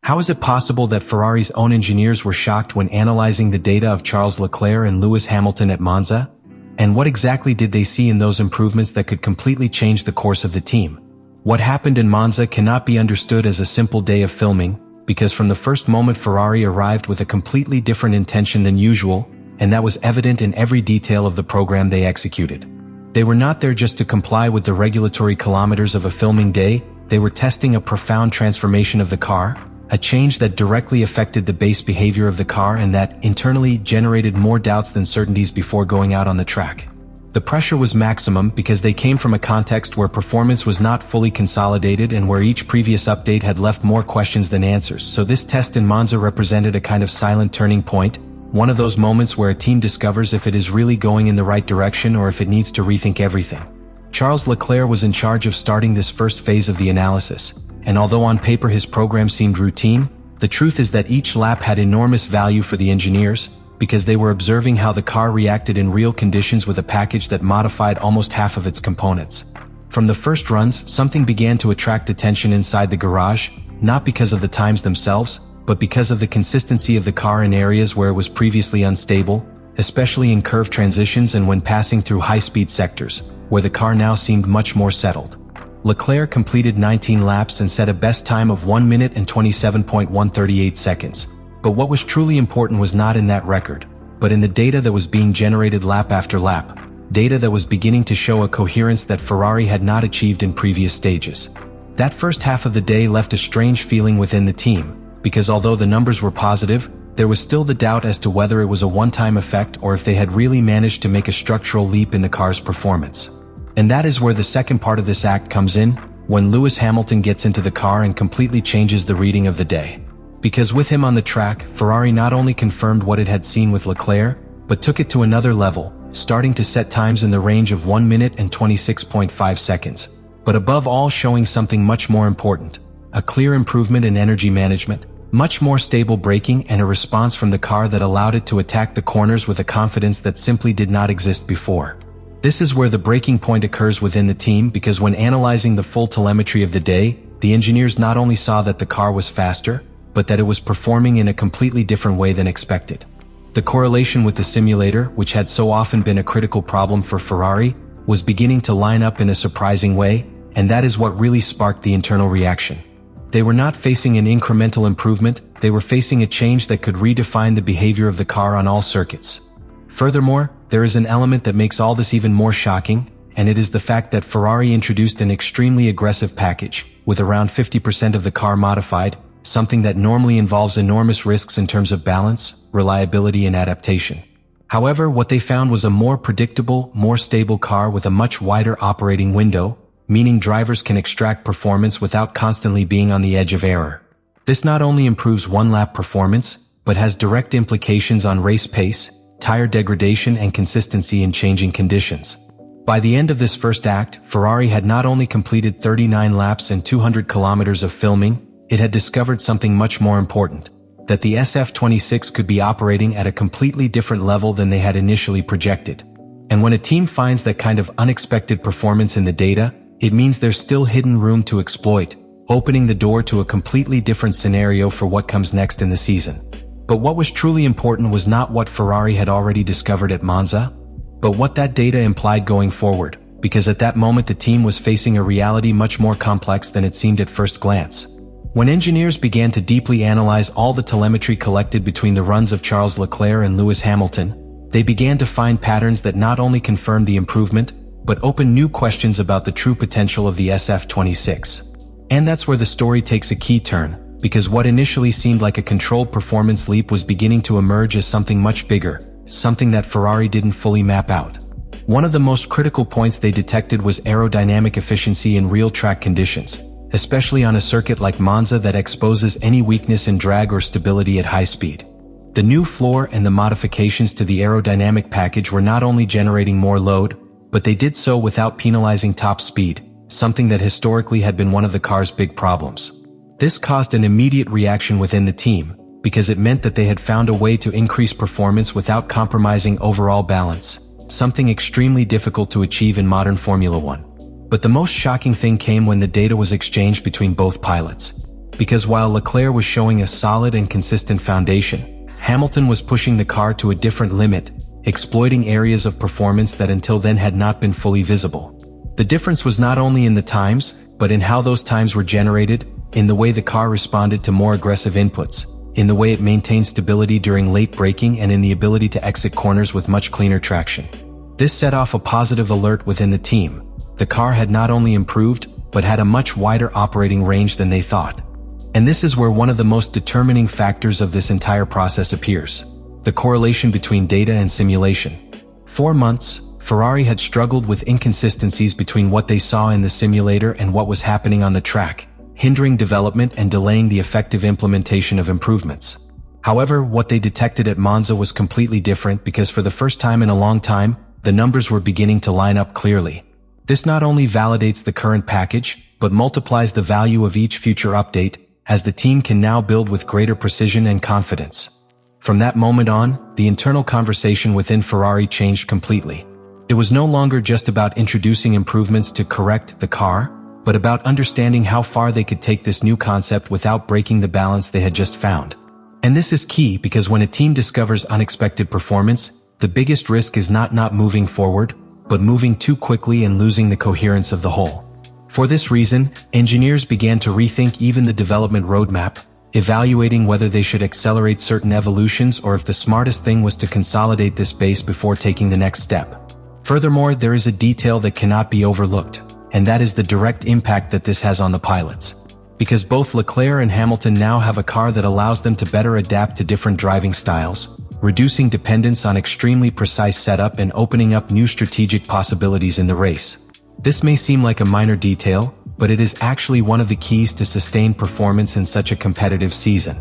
How is it possible that Ferrari's own engineers were shocked when analyzing the data of Charles Leclerc and Lewis Hamilton at Monza? And what exactly did they see in those improvements that could completely change the course of the team? What happened in Monza cannot be understood as a simple day of filming, because from the first moment Ferrari arrived with a completely different intention than usual, and that was evident in every detail of the program they executed. They were not there just to comply with the regulatory kilometers of a filming day, they were testing a profound transformation of the car, a change that directly affected the base behavior of the car and that internally generated more doubts than certainties before going out on the track. The pressure was maximum because they came from a context where performance was not fully consolidated and where each previous update had left more questions than answers. So this test in Monza represented a kind of silent turning point, one of those moments where a team discovers if it is really going in the right direction or if it needs to rethink everything. Charles Leclerc was in charge of starting this first phase of the analysis, and although on paper his program seemed routine, the truth is that each lap had enormous value for the engineers, because they were observing how the car reacted in real conditions with a package that modified almost half of its components. From the first runs, something began to attract attention inside the garage, not because of the times themselves, but because of the consistency of the car in areas where it was previously unstable, especially in curved transitions and when passing through high-speed sectors, where the car now seemed much more settled. Leclerc completed 19 laps and set a best time of 1 minute and 27.138 seconds. But what was truly important was not in that record, but in the data that was being generated lap after lap, data that was beginning to show a coherence that Ferrari had not achieved in previous stages. That first half of the day left a strange feeling within the team, because although the numbers were positive, there was still the doubt as to whether it was a one-time effect or if they had really managed to make a structural leap in the car's performance. And that is where the second part of this act comes in, when Lewis Hamilton gets into the car and completely changes the reading of the day. Because with him on the track, Ferrari not only confirmed what it had seen with Leclerc, but took it to another level, starting to set times in the range of 1 minute and 26.5 seconds. But above all, showing something much more important, a clear improvement in energy management, much more stable braking, and a response from the car that allowed it to attack the corners with a confidence that simply did not exist before. This is where the breaking point occurs within the team, because when analyzing the full telemetry of the day, the engineers not only saw that the car was faster, but that it was performing in a completely different way than expected. The correlation with the simulator, which had so often been a critical problem for Ferrari, was beginning to line up in a surprising way, and that is what really sparked the internal reaction. They were not facing an incremental improvement, they were facing a change that could redefine the behavior of the car on all circuits. Furthermore, there is an element that makes all this even more shocking, and it is the fact that Ferrari introduced an extremely aggressive package, with around 50% of the car modified, something that normally involves enormous risks in terms of balance, reliability, and adaptation. However, what they found was a more predictable, more stable car with a much wider operating window, meaning drivers can extract performance without constantly being on the edge of error. This not only improves one-lap performance, but has direct implications on race pace, tire degradation, and consistency in changing conditions. By the end of this first act, Ferrari had not only completed 39 laps and 200 kilometers of filming, it had discovered something much more important, that the SF26 could be operating at a completely different level than they had initially projected. And when a team finds that kind of unexpected performance in the data, it means there's still hidden room to exploit, opening the door to a completely different scenario for what comes next in the season. But what was truly important was not what Ferrari had already discovered at Monza, but what that data implied going forward, because at that moment the team was facing a reality much more complex than it seemed at first glance. When engineers began to deeply analyze all the telemetry collected between the runs of Charles Leclerc and Lewis Hamilton, they began to find patterns that not only confirmed the improvement, but opened new questions about the true potential of the SF26. And that's where the story takes a key turn, because what initially seemed like a controlled performance leap was beginning to emerge as something much bigger, something that Ferrari didn't fully map out. One of the most critical points they detected was aerodynamic efficiency in real track conditions, especially on a circuit like Monza that exposes any weakness in drag or stability at high speed. The new floor and the modifications to the aerodynamic package were not only generating more load, but they did so without penalizing top speed, something that historically had been one of the car's big problems. This caused an immediate reaction within the team, because it meant that they had found a way to increase performance without compromising overall balance, something extremely difficult to achieve in modern Formula One. But the most shocking thing came when the data was exchanged between both pilots. Because while Leclerc was showing a solid and consistent foundation, Hamilton was pushing the car to a different limit, exploiting areas of performance that until then had not been fully visible. The difference was not only in the times, but in how those times were generated, in the way the car responded to more aggressive inputs, in the way it maintained stability during late braking, and in the ability to exit corners with much cleaner traction. This set off a positive alert within the team. The car had not only improved, but had a much wider operating range than they thought. And this is where one of the most determining factors of this entire process appears: the correlation between data and simulation. For months, Ferrari had struggled with inconsistencies between what they saw in the simulator and what was happening on the track, hindering development and delaying the effective implementation of improvements. However, what they detected at Monza was completely different, because for the first time in a long time, the numbers were beginning to line up clearly. This not only validates the current package, but multiplies the value of each future update, as the team can now build with greater precision and confidence. From that moment on, the internal conversation within Ferrari changed completely. It was no longer just about introducing improvements to correct the car, but about understanding how far they could take this new concept without breaking the balance they had just found. And this is key, because when a team discovers unexpected performance, the biggest risk is not moving forward, but moving too quickly and losing the coherence of the whole. For this reason, engineers began to rethink even the development roadmap, evaluating whether they should accelerate certain evolutions or if the smartest thing was to consolidate this base before taking the next step. Furthermore, there is a detail that cannot be overlooked, and that is the direct impact that this has on the pilots. Because both Leclerc and Hamilton now have a car that allows them to better adapt to different driving styles, reducing dependence on extremely precise setup and opening up new strategic possibilities in the race. This may seem like a minor detail, but it is actually one of the keys to sustained performance in such a competitive season.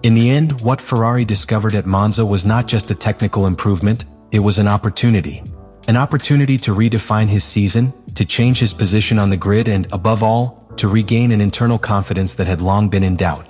In the end, what Ferrari discovered at Monza was not just a technical improvement, it was an opportunity. An opportunity to redefine his season, to change his position on the grid, and, above all, to regain an internal confidence that had long been in doubt.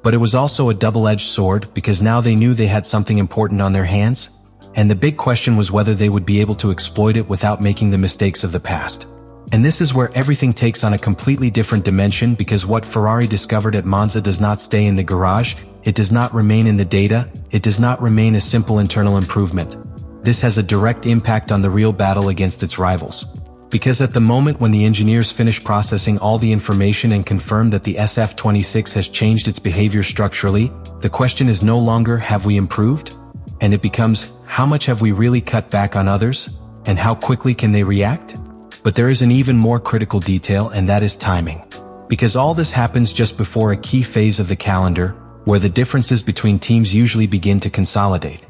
But it was also a double-edged sword, because now they knew they had something important on their hands, and the big question was whether they would be able to exploit it without making the mistakes of the past. And this is where everything takes on a completely different dimension, because what Ferrari discovered at Monza does not stay in the garage, it does not remain in the data, it does not remain a simple internal improvement. This has a direct impact on the real battle against its rivals. Because at the moment when the engineers finish processing all the information and confirm that the SF26 has changed its behavior structurally, the question is no longer have we improved? And it becomes, how much have we really cut back on others? And how quickly can they react? But there is an even more critical detail, and that is timing. Because all this happens just before a key phase of the calendar, where the differences between teams usually begin to consolidate.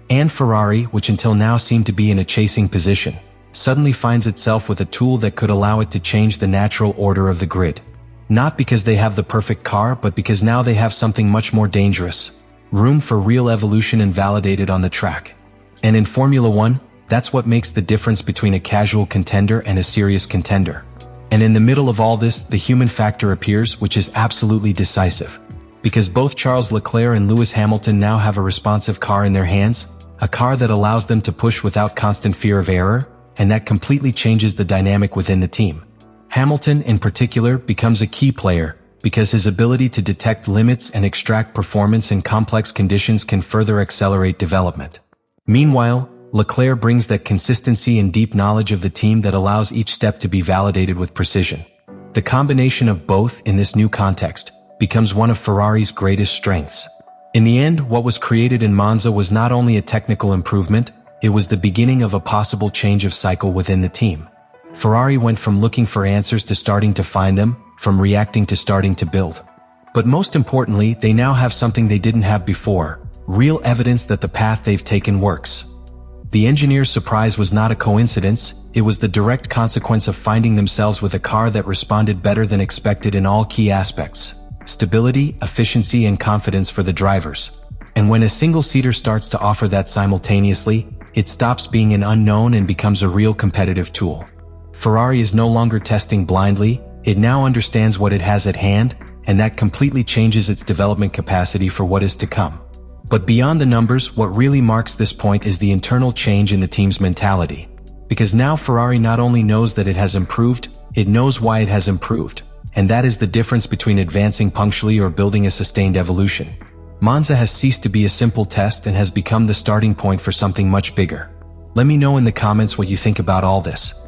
And Ferrari, which until now seemed to be in a chasing position, suddenly finds itself with a tool that could allow it to change the natural order of the grid. Not because they have the perfect car, but because now they have something much more dangerous. Room for real evolution and validated on the track. And in Formula One, that's what makes the difference between a casual contender and a serious contender. And in the middle of all this, the human factor appears, which is absolutely decisive. Because both Charles Leclerc and Lewis Hamilton now have a responsive car in their hands, a car that allows them to push without constant fear of error, and that completely changes the dynamic within the team. Hamilton, in particular, becomes a key player, because his ability to detect limits and extract performance in complex conditions can further accelerate development. Meanwhile, Leclerc brings that consistency and deep knowledge of the team that allows each step to be validated with precision. The combination of both in this new context becomes one of Ferrari's greatest strengths. In the end, what was created in Monza was not only a technical improvement, it was the beginning of a possible change of cycle within the team. Ferrari went from looking for answers to starting to find them, from reacting to starting to build. But most importantly, they now have something they didn't have before, real evidence that the path they've taken works. The engineers' surprise was not a coincidence, it was the direct consequence of finding themselves with a car that responded better than expected in all key aspects: stability, efficiency, and confidence for the drivers. And when a single-seater starts to offer that simultaneously, it stops being an unknown and becomes a real competitive tool. Ferrari is no longer testing blindly, it now understands what it has at hand, and that completely changes its development capacity for what is to come. But beyond the numbers, what really marks this point is the internal change in the team's mentality. Because now Ferrari not only knows that it has improved, it knows why it has improved. And that is the difference between advancing punctually or building a sustained evolution. Monza has ceased to be a simple test and has become the starting point for something much bigger. Let me know in the comments what you think about all this.